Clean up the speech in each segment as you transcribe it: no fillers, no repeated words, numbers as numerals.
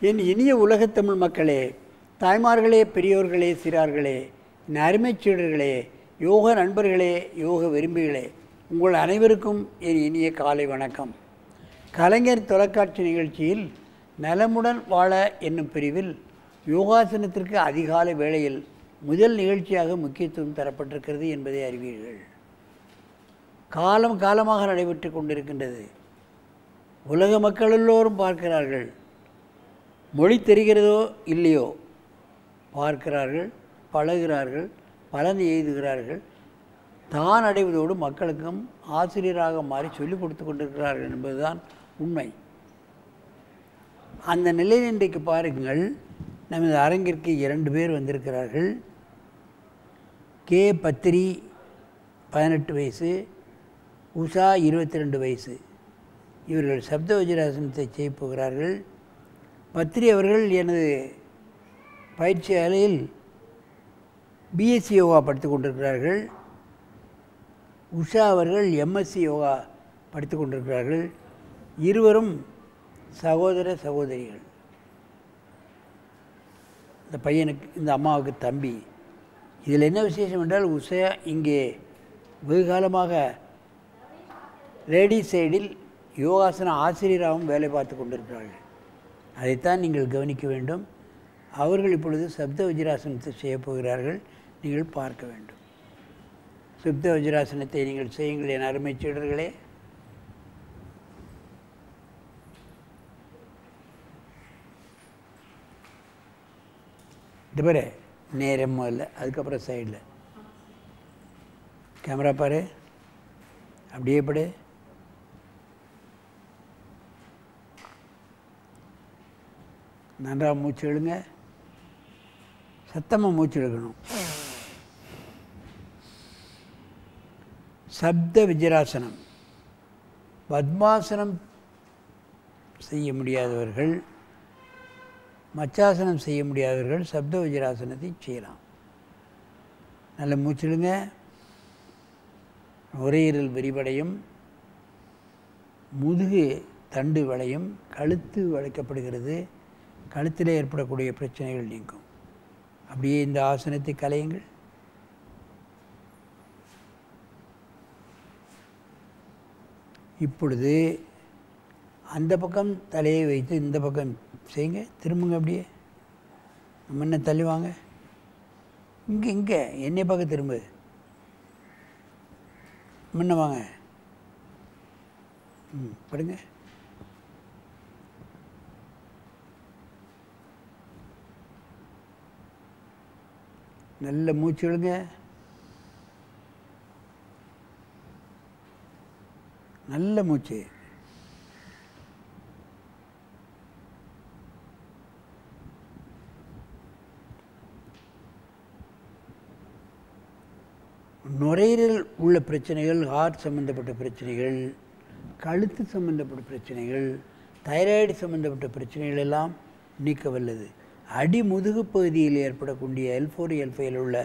என் இனிய உலகத்தமிழ் மக்களே, தாய்மார்களே, பெரியோர்களே, சிறார்களே, என் அருமைச் சீடர்களே, யோக நண்பர்களே, யோக விரும்பிகளே, உங்கள் அனைவருக்கும் என் இனிய காலை வணக்கம். கலைஞர் தொலைக்காட்சி நிகழ்ச்சியில் நலமுடன் வாழ என்னும் பிரிவில் யோகாசனத்திற்கு அதிகாலை வேளையில் முதல் நிகழ்ச்சியாக முக்கியத்துவம் தரப்பட்டிருக்கிறது என்பதை அறிவீர்கள். காலமாக நடைபெற்று கொண்டிருக்கின்றது. உலக மக்கள் எல்லோரும் பார்க்கிறார்கள். மொழி தெரிகிறதோ இல்லையோ பார்க்கிறார்கள், பழகிறார்கள், பலன் எய்துகிறார்கள். தான் அடைவதோடு மக்களுக்கும் ஆசிரியராக மாறி சொல்லிக் கொடுத்து கொண்டிருக்கிறார்கள் என்பதுதான் உண்மை. அந்த நிலையில் இன்றைக்கு பாருங்கள், நமது அரங்கிற்கு 2 பேர் வந்திருக்கிறார்கள். கே. பத்திரி 18 வயசு, உஷா 22 வயசு. இவர்கள் சப்த வஜ்ராசனத்தை செய்ய போகிறார்கள். பத்திரி அவர்கள் எனது பயிற்சி அறையில் பிஎஸ்சி யோகா படித்து கொண்டிருக்கிறார்கள். உஷா அவர்கள் எம்எஸ்சி யோகா படித்து கொண்டிருக்கிறார்கள். இருவரும் சகோதர சகோதரிகள். இந்த பையனுக்கு, இந்த அம்மாவுக்கு தம்பி. இதில் என்ன விசேஷம் என்றால், உஷா இங்கே வெகு காலமாக லேடி சைடில் யோகாசன ஆசிரியராகவும் வேலை பார்த்து கொண்டிருக்கிறார்கள். அதைத்தான் நீங்கள் கவனிக்க வேண்டும். அவர்கள் இப்பொழுது சப்த வஜ்ராசனத்தை செய்ய போகிறார்கள். நீங்கள் பார்க்க வேண்டும். சப்த வஜ்ராசனத்தை நீங்கள் செய்யுங்கள் என் அருமை சீடர்களே. இது பாரு, நேரம் இல்லை, அதுக்கப்புறம் சைடில் கேமரா பாரு, அப்படியே படு. நன்றாக மூச்சு இழுங்க, சத்தமாக மூச்சு இழுக்கணும். சப்த வஜ்ராசனம். பத்மாசனம் செய்ய முடியாதவர்கள், மச்சாசனம் செய்ய முடியாதவர்கள் சப்த வஜ்ராசனத்தை செய்யலாம். நல்ல மூச்சிடுங்க. நுரையீரல் விரிவடையும், முதுகு தண்டு வளையும், கழுத்து வளைக்கப்படுகிறது. கழுத்தில் ஏற்படக்கூடிய பிரச்சனைகள் நீங்கும். அப்படியே இந்த ஆசனத்தை கலையுங்கள். இப்பொழுது அந்த பக்கம் தலையை வைத்து இந்த பக்கம் செய்யுங்க. திரும்புங்க, அப்படியே முன்ன தள்ளி வாங்க. இங்கே என்னை பக்கம் திரும்ப, முன்ன வாங்க. படுங்க. நல்ல மூச்சு விடுங்க. நல்ல மூச்சு. நுரையீரல் உள்ள பிரச்சனைகள், ஹார்ட் சம்பந்தப்பட்ட பிரச்சனைகள், கழுத்து சம்பந்தப்பட்ட பிரச்சனைகள், தைராய்டு சம்பந்தப்பட்ட பிரச்சனைகள் எல்லாம் நீக்க வல்லது. அடி முதுகு பகுதியில் ஏற்படக்கூடிய L4 L5 உள்ள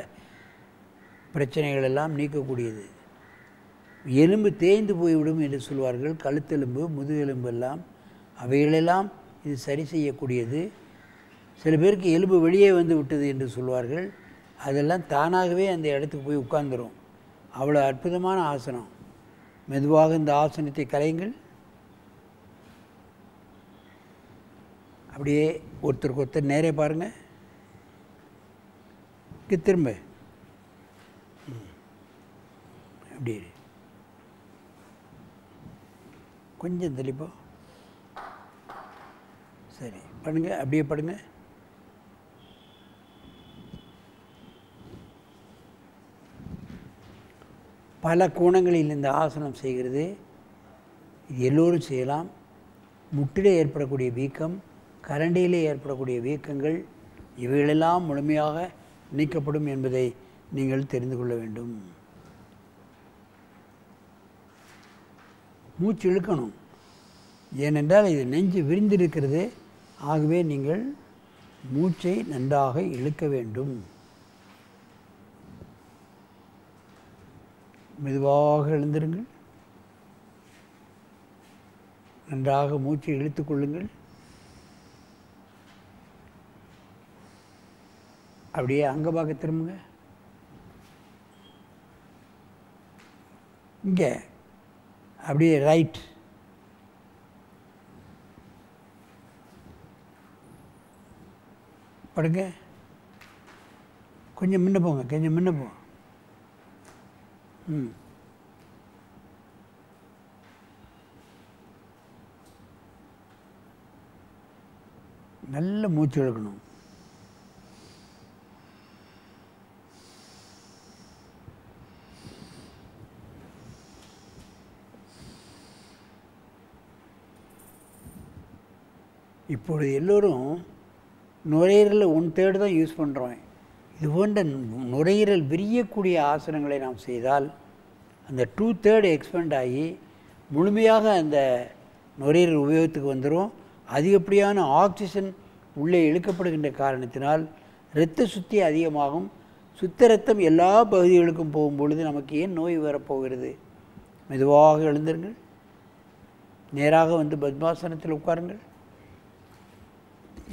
பிரச்சனைகள் எல்லாம் நீக்கக்கூடியது. எலும்பு தேய்ந்து போய்விடும் என்று சொல்வார்கள். கழுத்தெலும்பு, முதுகெலும்பு எல்லாம், அவைகளெல்லாம் இது சரி செய்யக்கூடியது. சில பேருக்கு எலும்பு வெளியே வந்து விட்டது என்று சொல்வார்கள். அதெல்லாம் தானாகவே அந்த இடத்துக்கு போய் உட்கார்ந்துடும். அவ்வளோ அற்புதமான ஆசனம். மெதுவாக இந்த ஆசனத்தை கலையுங்கள். அப்படியே ஒருத்தருக்கு ஒருத்தர் நேரே பாருங்கள். இங்கே திரும்ப, அப்படியே கொஞ்சம் தெளிப்போ. சரி, படுங்க, அப்படியே படுங்க. பல கோணங்களில் இந்த ஆசனம் செய்கிறது. இது எல்லோரும் செய்யலாம். முட்டிலே ஏற்படக்கூடிய வீக்கம், கரண்டியிலே ஏற்படக்கூடிய வீக்கங்கள், இவைகளெல்லாம் முழுமையாக நீக்கப்படும் என்பதை நீங்கள் தெரிந்து கொள்ள வேண்டும். மூச்சு இழுக்கணும். ஏனென்றால் இது நெஞ்சு விரிந்திருக்கிறது. ஆகவே நீங்கள் மூச்சை நன்றாக இழுக்க வேண்டும். மெதுவாக எழுந்திருங்கள். நன்றாக மூச்சை இழுத்து கொள்ளுங்கள். அப்படியே அங்கே பார்க்க திரும்புங்க. இங்கே அப்படியே ரைட். படுங்க. கொஞ்சம் முன்ன போங்க, கொஞ்சம் முன்ன போங்க. நல்ல மூச்சு எடுக்கணும். இப்பொழுது எல்லோரும் நுரையீரலில் 1/3 தான் யூஸ் பண்ணுறோம். இது போன்ற நுரையீரல் விரியக்கூடிய ஆசனங்களை நாம் செய்தால் அந்த 2/3 எக்ஸ்பெண்ட் ஆகி முழுமையாக அந்த நுரையீரல் உபயோகத்துக்கு வந்துடும். அதிகப்படியான ஆக்சிஜன் உள்ளே இழுக்கப்படுகின்ற காரணத்தினால் இரத்த சுத்தி அதிகமாகும். சுத்த ரத்தம் எல்லா பகுதிகளுக்கும் போகும்பொழுது நமக்கு ஏன் நோய் வரப்போகிறது? மெதுவாக எழுந்திருங்கள். நேராக வந்து பத்மாசனத்தில் உட்காருங்கள்.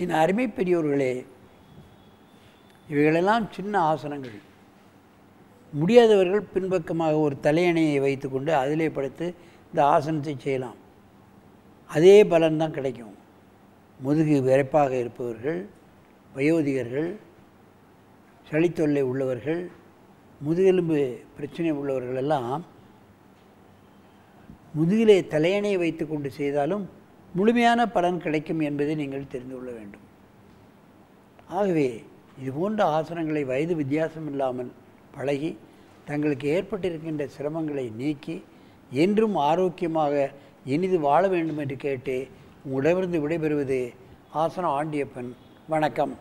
என் அருமை பெரியோர்களே, இவைகளெல்லாம் சின்ன ஆசனங்கள். முடியாதவர்கள் பின்பக்கமாக ஒரு தலையணையை வைத்துக்கொண்டு அதிலே படுத்து இந்த ஆசனத்தை செய்யலாம். அதே பலன்தான் கிடைக்கும். முதுகு விரைப்பாக இருப்பவர்கள், வயோதிகர்கள், சளித்தொல்லை உள்ளவர்கள், முதுகெலும்பு பிரச்சனை உள்ளவர்கள் எல்லாம் முதுகிலே தலையணையை வைத்து கொண்டு செய்தாலும் முழுமையான பலன் கிடைக்கும் என்பதை நீங்கள் தெரிந்து கொள்ள வேண்டும். ஆகவே இதுபோன்ற ஆசனங்களை வயது வித்தியாசம் இல்லாமல் பழகி தங்களுக்கு ஏற்பட்டிருக்கின்ற சிரமங்களை நீக்கி என்றும் ஆரோக்கியமாக இனிது வாழ வேண்டும் என்று கேட்டு உங்களிடமிருந்து விடைபெறுவது ஆசன ஆண்டியப்பன். வணக்கம்.